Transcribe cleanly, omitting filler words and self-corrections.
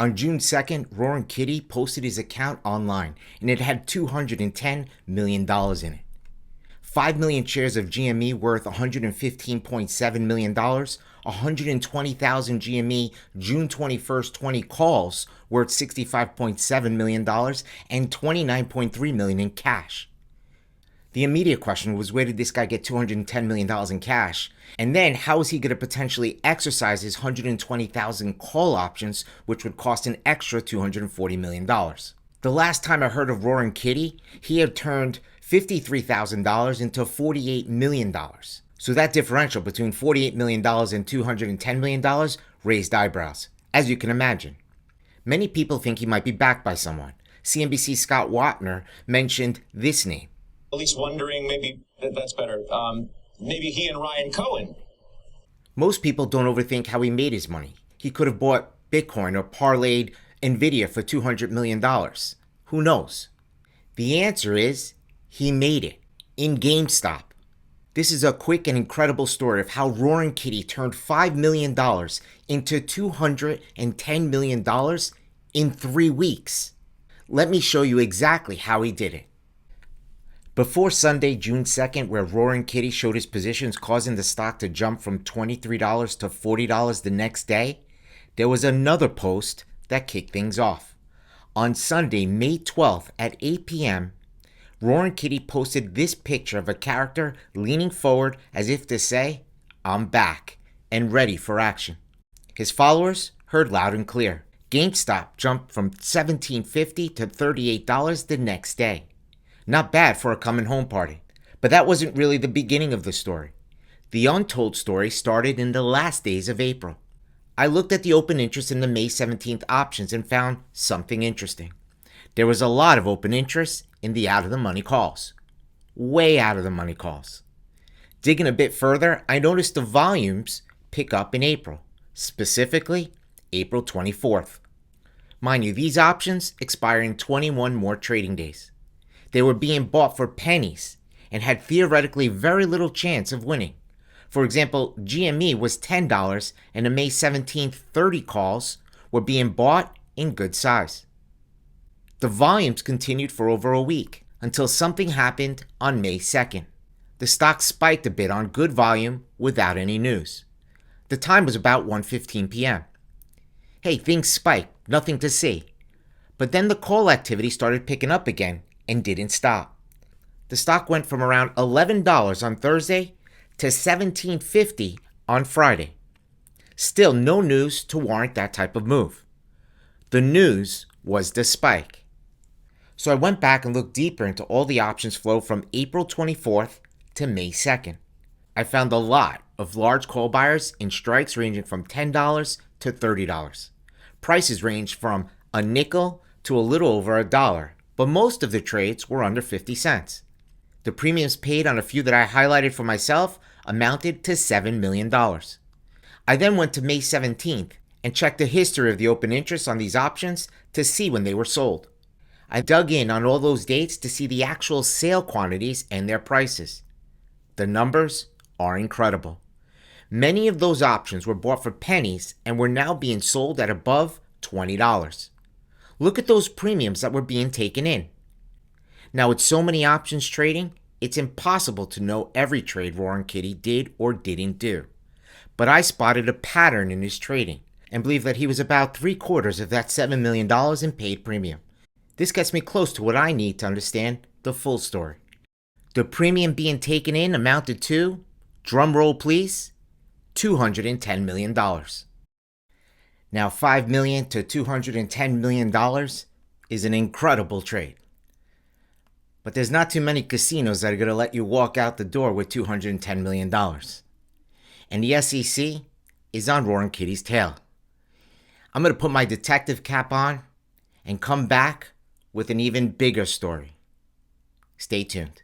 On June 2nd, Roaring Kitty posted his account online and it had $210 million in it. 5 million shares of GME worth $115.7 million, 120,000 GME June 21st 20 calls worth $65.7 million, and $29.3 million in cash. The immediate question was, where did this guy get $210 million in cash? And then how is he going to potentially exercise his 120,000 call options, which would cost an extra $240 million? The last time I heard of Roaring Kitty, he had turned $53,000 into $48 million. So that differential between $48 million and $210 million raised eyebrows, as you can imagine. Many people think he might be backed by someone. CNBC's Scott Wapner mentioned this name. At least wondering, maybe that's better. Maybe he and Ryan Cohen. Most people don't overthink how he made his money. He could have bought Bitcoin or parlayed Nvidia for $200 million. Who knows? The answer is he made it in GameStop. This is a quick and incredible story of how Roaring Kitty turned $5 million into $210 million in 3 weeks. Let me show you exactly how he did it. Before Sunday, June 2nd, where Roaring Kitty showed his positions causing the stock to jump from $23 to $40 the next day, there was another post that kicked things off. On Sunday, May 12th at 8 p.m., Roaring Kitty posted this picture of a character leaning forward as if to say, "I'm back and ready for action." His followers heard loud and clear. GameStop jumped from $17.50 to $38 the next day. Not bad for a coming home party. But that wasn't really the beginning of the story. The untold story started in the last days of April. I looked at the open interest in the May 17th options and found something interesting. There was a lot of open interest in the out-of-the-money calls. Way out of the money calls. Digging a bit further, I noticed the volumes pick up in April, specifically April 24th. Mind you, these options expire in 21 more trading days. They were being bought for pennies and had theoretically very little chance of winning. For example, GME was $10 and the May 17th 30 calls were being bought in good size. The volumes continued for over a week until something happened on May 2nd. The stock spiked a bit on good volume without any news. The time was about 1:15 p.m. Hey, things spiked, nothing to see. But then the call activity started picking up again and didn't stop. The stock went from around $11 on Thursday to $17.50 on Friday. Still no news to warrant that type of move. The news was the spike. So I went back and looked deeper into all the options flow from April 24th to May 2nd. I found a lot of large call buyers in strikes ranging from $10 to $30. Prices ranged from a nickel to a little over $1, but most of the trades were under 50 cents. The premiums paid on a few that I highlighted for myself amounted to $7 million. I then went to May 17th and checked the history of the open interest on these options to see when they were sold. I dug in on all those dates to see the actual sale quantities and their prices. The numbers are incredible. Many of those options were bought for pennies and were now being sold at above $20. Look at those premiums that were being taken in. Now, with so many options trading, it's impossible to know every trade Roaring Kitty did or didn't do. But I spotted a pattern in his trading and believe that he was about 3/4 of that $7 million in paid premium. This gets me close to what I need to understand the full story. The premium being taken in amounted to, drum roll please, $210 million. Now $5 million to $210 million is an incredible trade. But there's not too many casinos that are going to let you walk out the door with $210 million. And the SEC is on Roaring Kitty's tail. I'm going to put my detective cap on and come back with an even bigger story. Stay tuned.